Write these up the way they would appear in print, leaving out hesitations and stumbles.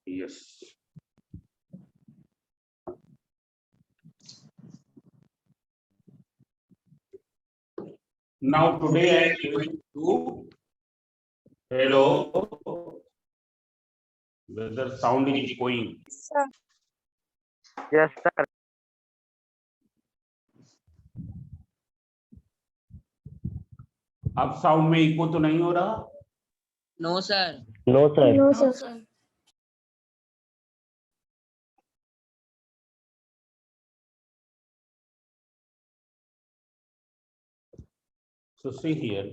Yes. Now today I am going to hello. Whether sound is going. Sir. Yes, sir. अब sound में eco तो नहीं हो रहा? No, sir. No, sir. No, sir. So see here,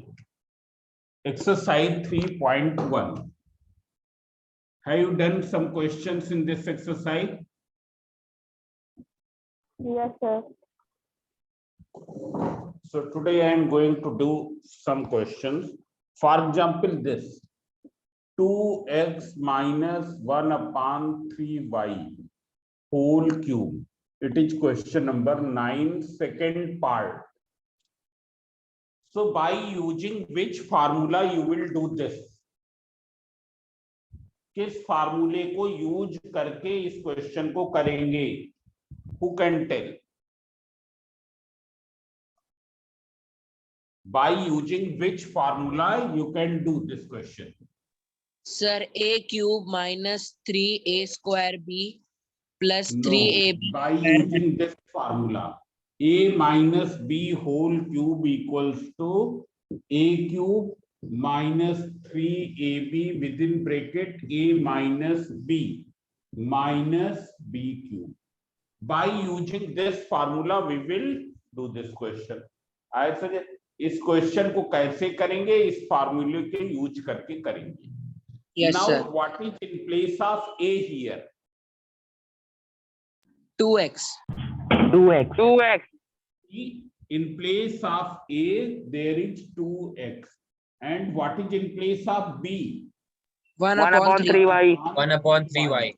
exercise 3.1. Have you done some questions in this exercise? Yes, sir. So today I am going to do some questions. For example, this 2x minus 1 upon 3y whole cube. It is question number 9, second part. So by using which formula you will do this? किस फार्मूले को use करके इस question को करेंगे? Who can tell? By using which formula you can do this question? Sir, a cube minus 3a square b plus No, 3ab. by using this formula, a minus b whole cube equals to a cube minus 3ab within bracket a minus b cube. By using this formula, we will do this question. I suggest इस question को कैसे करेंगे? इस फार्मूले के use करके करेंगे. Yes, Now, sir. what is in place of a here? 2x. 2x. 2x. In place of a, there is 2x. And what is in place of b? 1 1 upon upon 3. 3y. 1 upon 3y.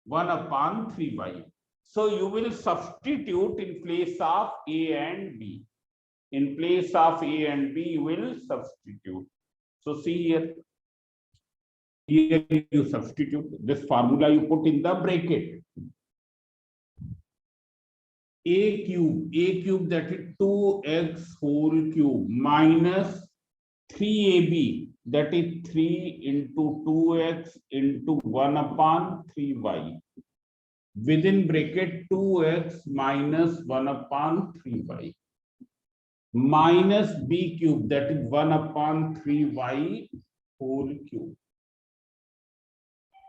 1 upon 3y. So you will substitute in place of a and b. In place of a and b, you will substitute. So see here. Here you substitute this formula, you put in the bracket. A cube that is 2x whole cube minus 3ab that is 3 into 2x into 1 upon 3y. Within bracket 2x minus 1 upon 3y. Minus b cube that is 1 upon 3y whole cube.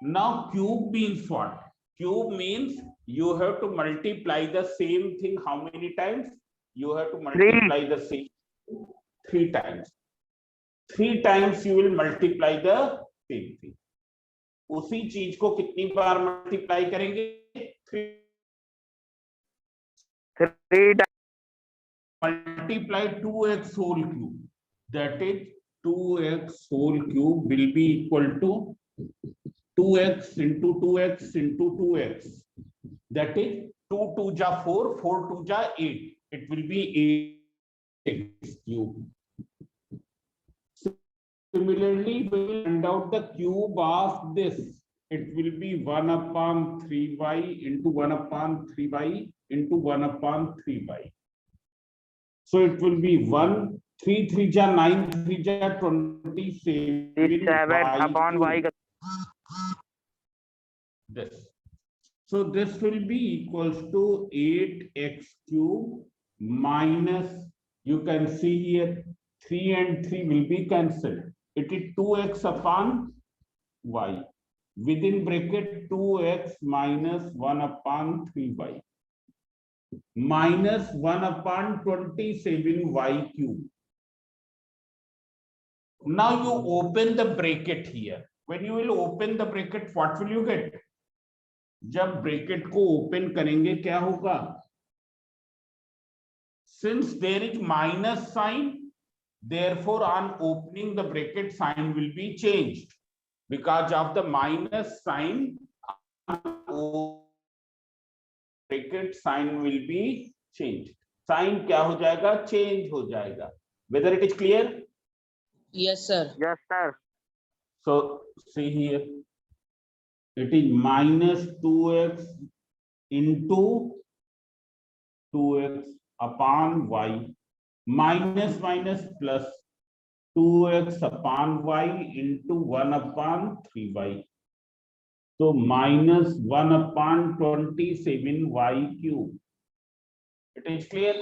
Now cube means what? Cube means you have to multiply the same thing how many times? You have to multiply the same 3 times. 3 times you will multiply the same thing. उसी चीज को कितनी बार multiply करेंगे? 3 times. Multiply 2x whole cube. That is 2x whole cube will be equal to 2x into 2x into 2x. That is 2 2 ja 4, 4 2 ja 8. It will be 8x cube. Similarly, we will find out the cube of this. It will be 1 upon 3y into 1 upon 3y into 1 upon 3y. So it will be 1, 3 3 ja 9, 3 ja 27 7 upon y. This. So this will be equals to 8x cube minus, you can see here 3 and 3 will be cancelled. It is 2x upon y. Within bracket 2x minus 1 upon 3y. Minus 1 upon 27y cube. Now you open the bracket here. When you will open the bracket, what will you get? जब bracket को open करेंगे क्या होगा? Since there is minus sign, therefore on opening the bracket sign will be changed. Because of the minus sign, bracket sign will be changed. Sign क्या हो जाएगा? Change हो जाएगा. Whether it is clear? Yes, sir. Yes, sir. So see here, it is minus 2x into 2x upon y, minus minus plus 2x upon y into 1 upon 3y. So minus 1 upon 27y cube. It is clear?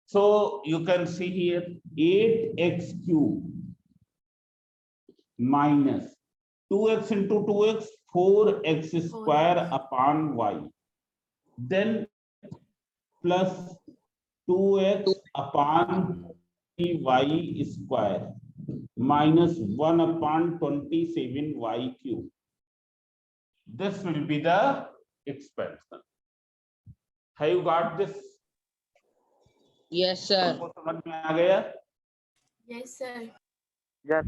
So you can see here 8x cube minus 2x into 2x, 4x square upon y. Then plus 2x upon 3y square minus 1 upon 27y cube. This will be the expansion. Have you got this? Yes, sir. आपको समझ में आ गया? Yes, sir. Yes.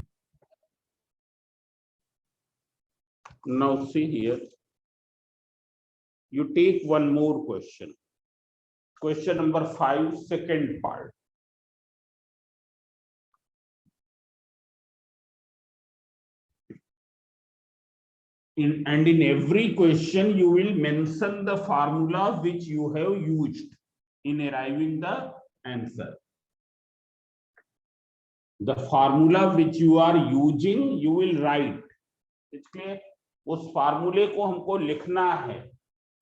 Now see here. You take one more question. Question number 5, second part. In every question, you will mention the formula which you have used in arriving the answer. The formula which you are using, you will write. It's clear? उस फार्मूले को हमको लिखना है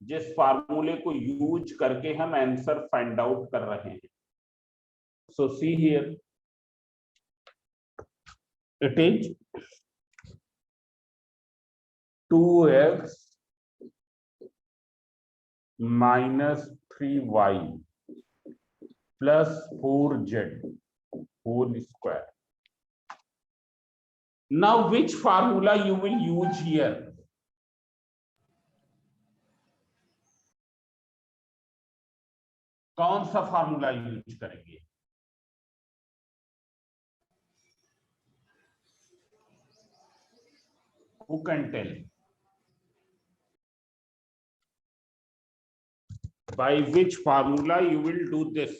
जिस फार्मूले को use करके हम आंसर फाइंड आउट कर रहे हैं. So see here, it is 2x minus 3y plus 4z whole square. Now which formula you will use here? कौन सा फार्मूला यूज करेंगे? Who can tell? By which formula you will do this?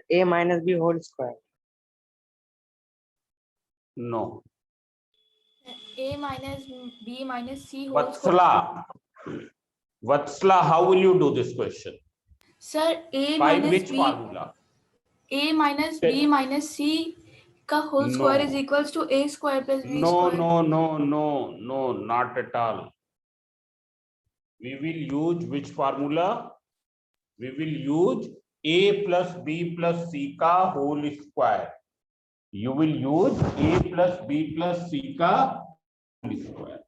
A minus B whole square. No. A minus B minus C whole square. Vatsala, how will you do this question? Sir, A By minus which B, formula? A minus B minus C का whole square is equals to A square plus B square. No, not at all. We will use which formula? We will use A plus B plus C का whole square. You will use A plus B plus C का whole square.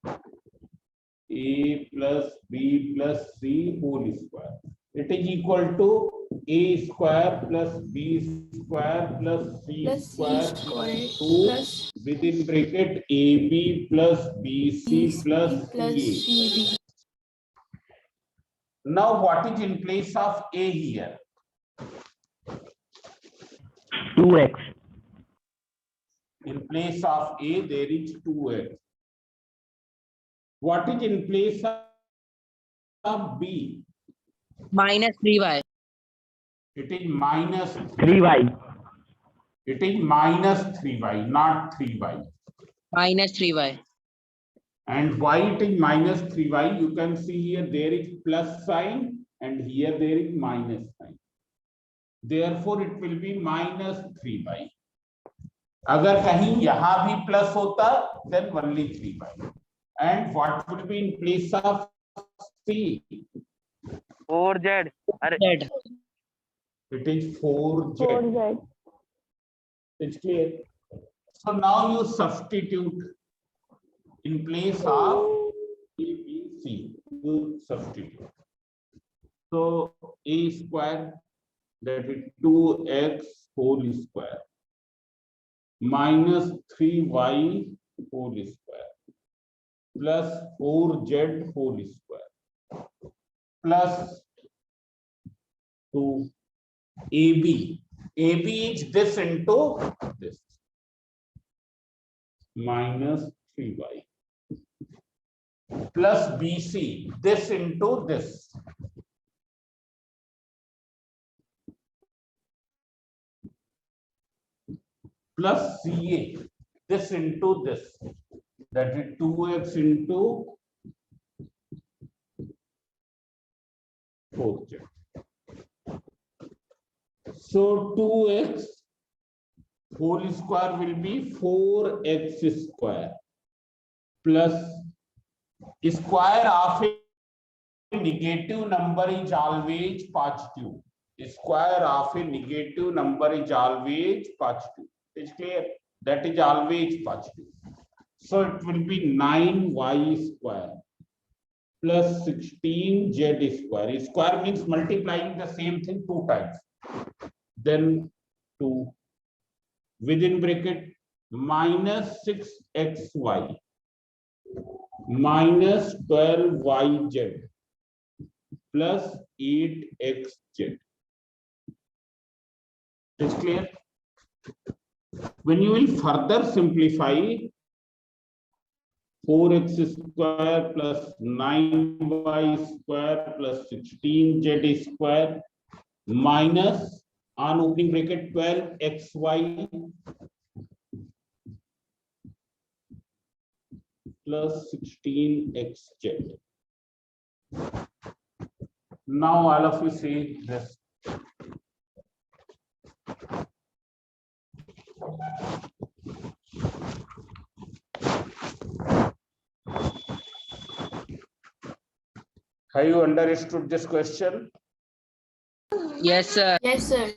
A plus B plus C whole square. It is equal to A square plus B square plus C Plus C square square plus 2 plus within bracket AB plus BC plus plus CA. CB. Now what is in place of A here? 2x. In place of A, there is 2x. What is in place of B? Minus 3y. It is minus 3y. It is minus 3y, not 3y. Minus 3y. And why it is minus 3y? You can see here there is plus sign and here there is minus sign. Therefore, it will be minus 3y. अगर कहीं यहाँ भी plus होता, then only 3y. And what would be in place of C? 4z. Z. It is 4z. It's clear. So now you substitute in place of A, B, C. You substitute. So A square, that is 2x whole square minus 3y whole square plus 4z whole square plus 2 AB. AB is this into this. Minus 3y. Plus BC, this into this. Plus CA, this into this. That is 2x into 4z. So 2x whole square will be 4x square plus square of a negative number is always positive. Square of a negative number is always positive. It's clear? That is always positive. So it will be 9y square plus 16z square. Square means multiplying the same thing 2 times. Then 2 within bracket minus 6xy minus 12yz plus 8xz. It's clear? When you will further simplify 4x square plus 9y square plus 16z square minus on opening bracket 12xy plus 16xz. Now all of you see this. Have you understood this question? Yes, sir. Yes, sir.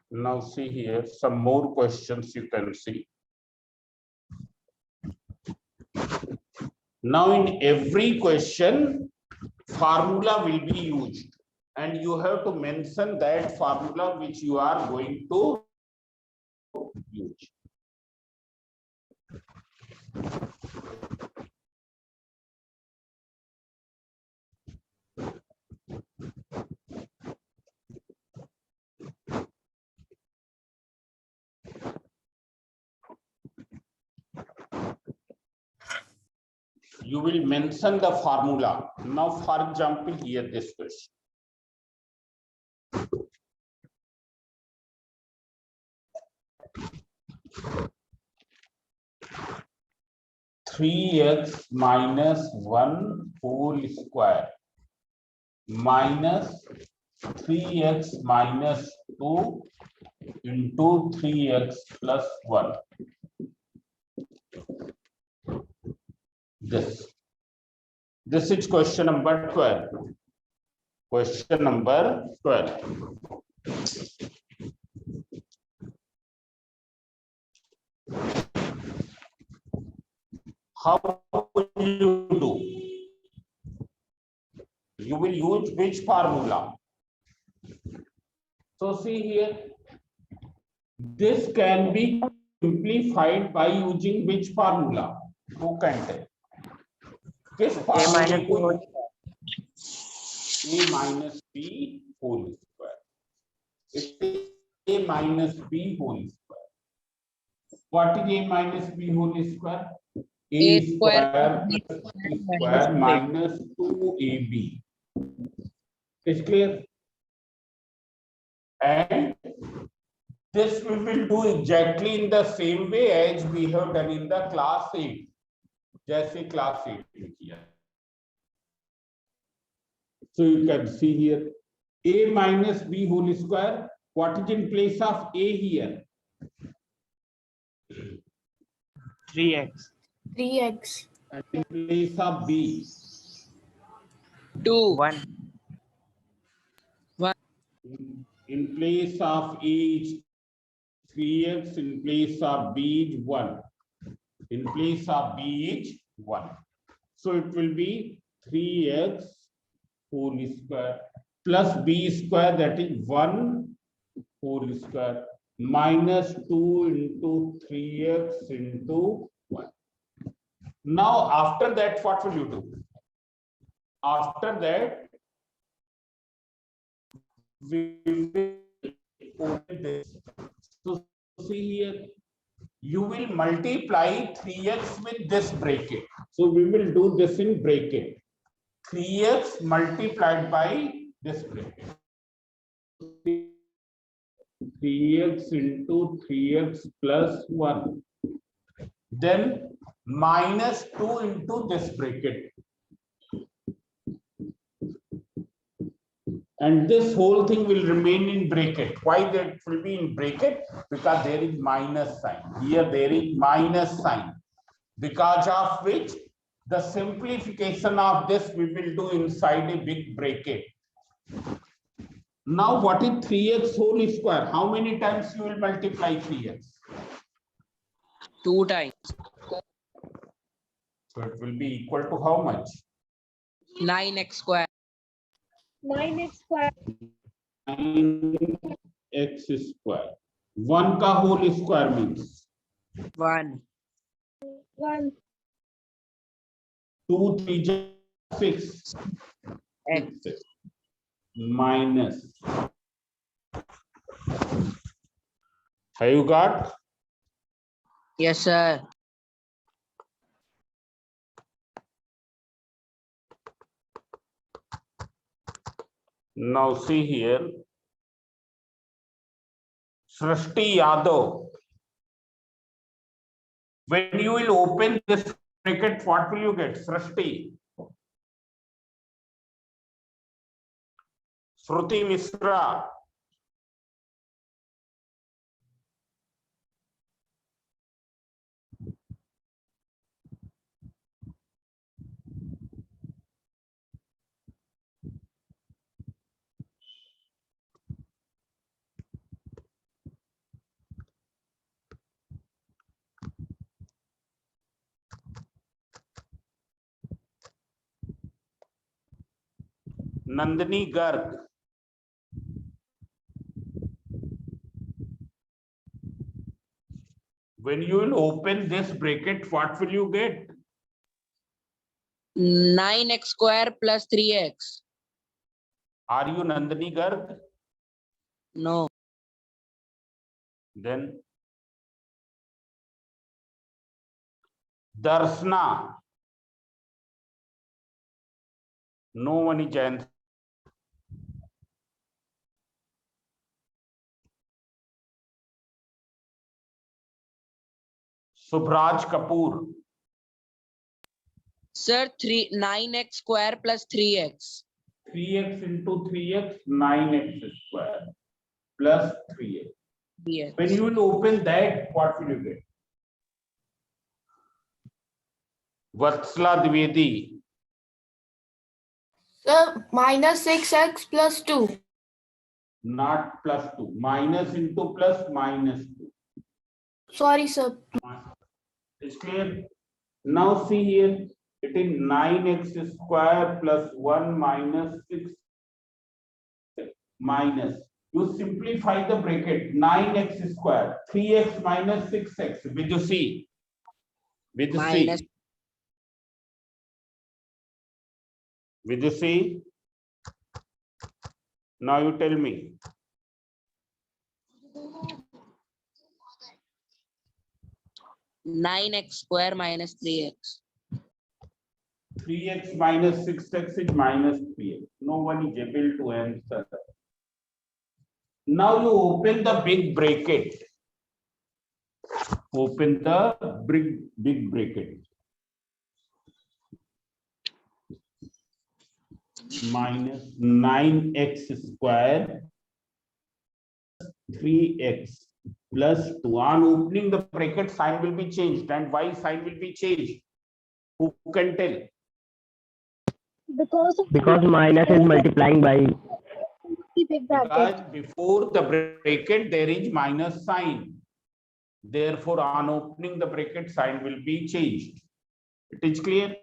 Now see here some more questions you can see. Now in every question formula will be used and you have to mention that formula which you are going to use. You will mention the formula. Now, for example, here this question. Three x minus 1 whole square minus 3x minus 2 into 3x plus 1. This is question number 12. Question number 12. How will you do? You will use which formula? So see here, this can be simplified by using which formula? Who can tell? This formula a minus b whole square. It is a minus b whole square. What is a minus b whole square? A square plus b square minus 2ab. Is clear? And this we will do exactly in the same way as we have done in the class 8. जैसे class 8 में किया. So you can see here a minus b whole square. What is in place of a here? 3x. 3x. And in place of b? 2. 1. In place of a is 3x, in place of b is 1. In place of b is 1. So it will be 3x whole square plus b square, that is 1 whole square minus 2 into 3x into 1. Now after that, what will you do? After that, we will open this. So see here, you will multiply 3x with this bracket. So we will do this in bracket. 3x multiplied by this bracket. 3x into 3x plus 1. Then minus 2 into this bracket. And this whole thing will remain in bracket. Why that will be in bracket? Because there is minus sign. Here there is minus sign. Because of which the simplification of this we will do inside a big bracket. Now what is 3x whole square? How many times you will multiply 3x? 2 times. So it will be equal to how much? 9x square. 9x square. 9x square. 1 ka whole square means 1. 1. 2 3 6 X. minus. Have you got? Yes, sir. Now see here. Srishti Yadav. When you will open this bracket, what will you get? Srishti. Shruti Misra. Nandini Garg. When you will open this bracket, what will you get? 9x square plus 3x. Are you Nandini Garg? No. Then Darsna. No one is answering. Subhraj Kapoor. Sir, 9x square plus 3x. 3x into 3x, 9x square plus 3x. Yes. When you will open that, what will you get? Vatsala Dwivedi. Sir, minus 6x plus 2. Not plus 2. Minus into plus minus 2. Sorry, sir. It's clear? Now see here. It is 9x square plus 1 minus 6 minus. You simplify the bracket. 9x square. 3x minus 6x. With the C. With the Minus. C. With the C. Now you tell me. Nine x square minus 3x. 3x minus 6x is minus 3x. No one is able to answer. Now you open the big bracket. Open the big bracket. Minus 9x square 3x plus 2. On opening the bracket, sign will be changed. And why sign will be changed? Who can tell? Because minus is multiplying by. Big bracket. Because before the bracket there is minus sign. Therefore, on opening the bracket, sign will be changed. It is clear?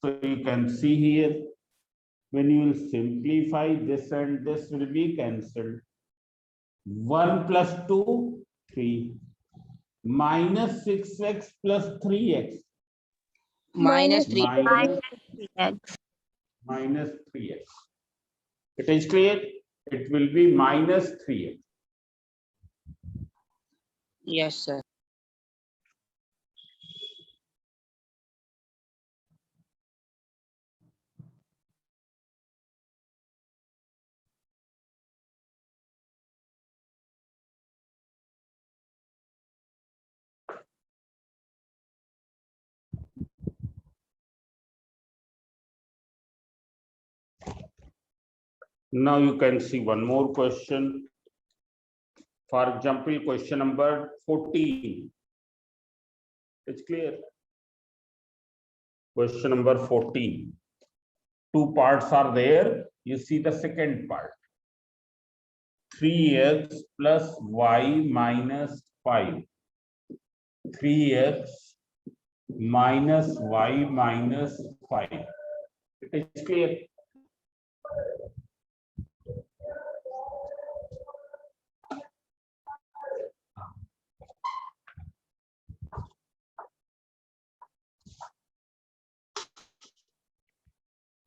So you can see here, when you will simplify this and this will be cancelled. 1 plus 2, 3. Minus 6x plus 3x. Minus 3. Minus 3x. It is clear? it will be minus 3x. Yes, sir. Now you can see one more question. For example, question number 14. It's clear. Question number 14. Two parts are there. You see the second part. 3x plus y minus 5. 3x minus y minus 5. It is clear.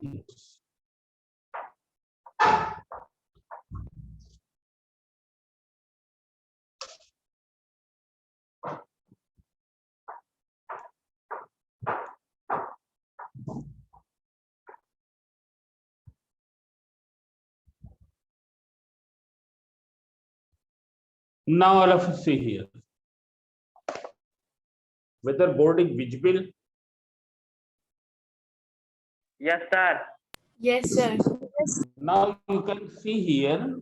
Yes. Now all of us see here. Whether board is visible? Yes, sir. Yes, sir. Now you can see here,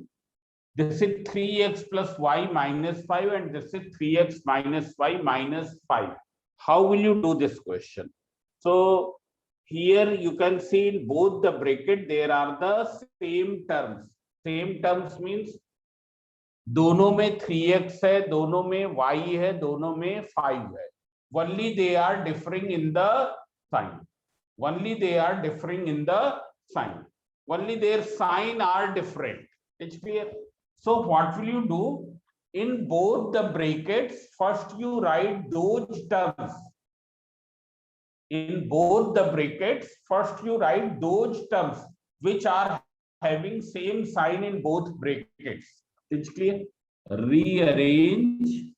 this is 3x plus y minus 5 and this is 3x minus y minus 5. How will you do this question? So here you can see in both the bracket there are the same terms. Same terms means दोनों में 3x है, दोनों में y है, दोनों में 5 है. Only they are differing in the sign. Only they are differing in the sign. Only their sign are different. It's clear. So what will you do? In both the brackets, first you write those terms. In both the brackets, first you write those terms which are having same sign in both brackets. It's clear. Rearrange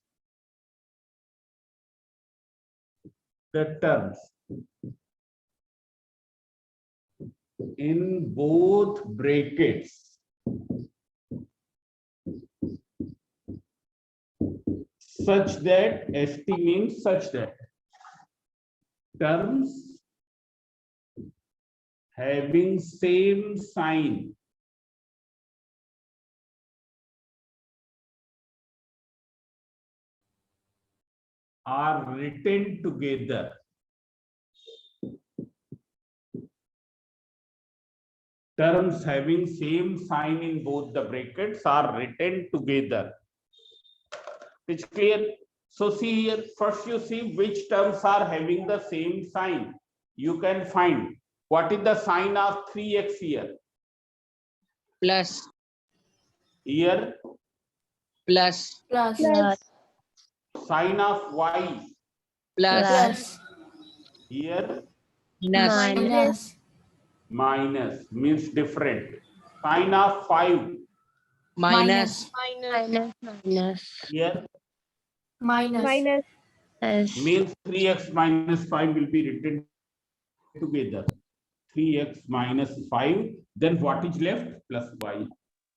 the terms in both brackets such that ST means such that terms having same sign are written together. Terms having same sign in both the brackets are written together. It's clear. So see here, first you see which terms are having the same sign. You can find what is the sign of 3x here. Plus, Here, plus, Plus. Plus. sign of y. plus, Plus. Here, minus, Minus. minus means different. Sign of 5. minus, Here Minus. Minus. means 3x minus 5 will be written together. 3x minus 5. Then what is left? Plus y.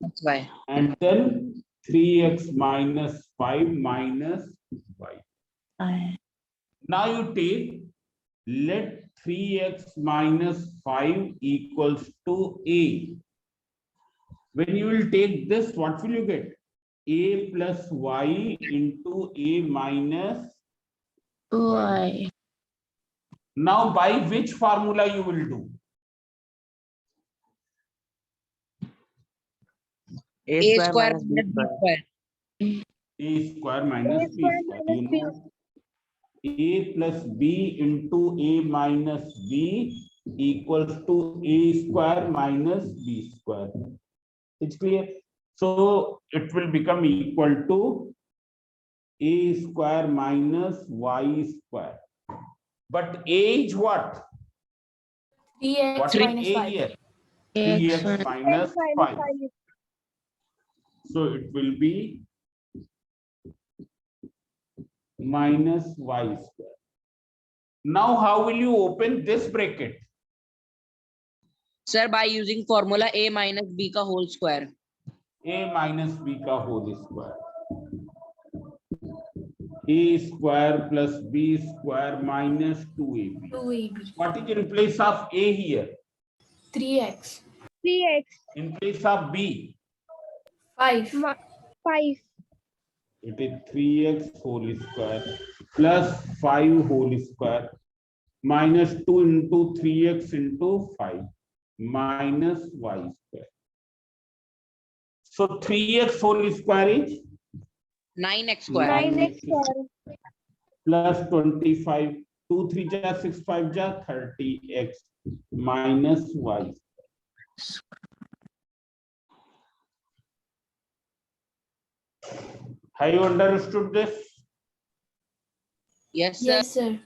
that's why. And then 3x minus 5 minus y. Now you take, let 3x minus 5 equals to a. When you will take this, what will you get? A plus y into a minus y. Now by which formula you will do? A square minus B square. A square minus b square square. minus You b. know, a plus b into a minus b equals to a square minus b square. It's clear. So it will become equal to a square minus y square. But a is what? 3x What is minus a 5. here? 3x minus 5. So it will be minus y square. Now, how will you open this bracket? Sir, by using formula a minus b ka whole square. A minus b का whole square. A square plus b square minus 2ab. 2ab. What is in place of a here? 3x. 3x In place of b, 5. 5 it is 3x whole square plus 5 whole square minus 2 into 3x into 5 minus y square. So 3x whole square is 9x square. 9x square plus 25, 2 3 ja 6 5 ja 30x minus y. Have you understood this? Yes, sir. Yes, sir.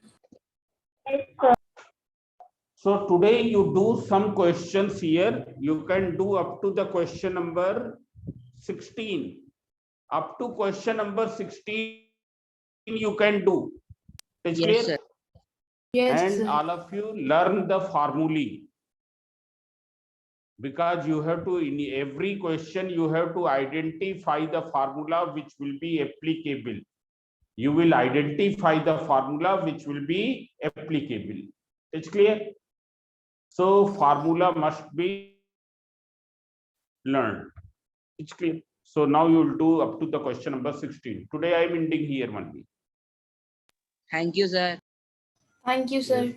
So today you do some questions here. You can do up to the question number 16. Up to question number 16 you can do. Is Yes, clear? sir. Yes, And sir. all of you learn the formulae, because you have to, in every question you have to identify the formula which will be applicable. You will identify the formula which will be applicable. It's clear? So formula must be learned. It's clear? So now you will do up to the question number 16. Today I am ending here only. Thank you, sir. Thank you, sir.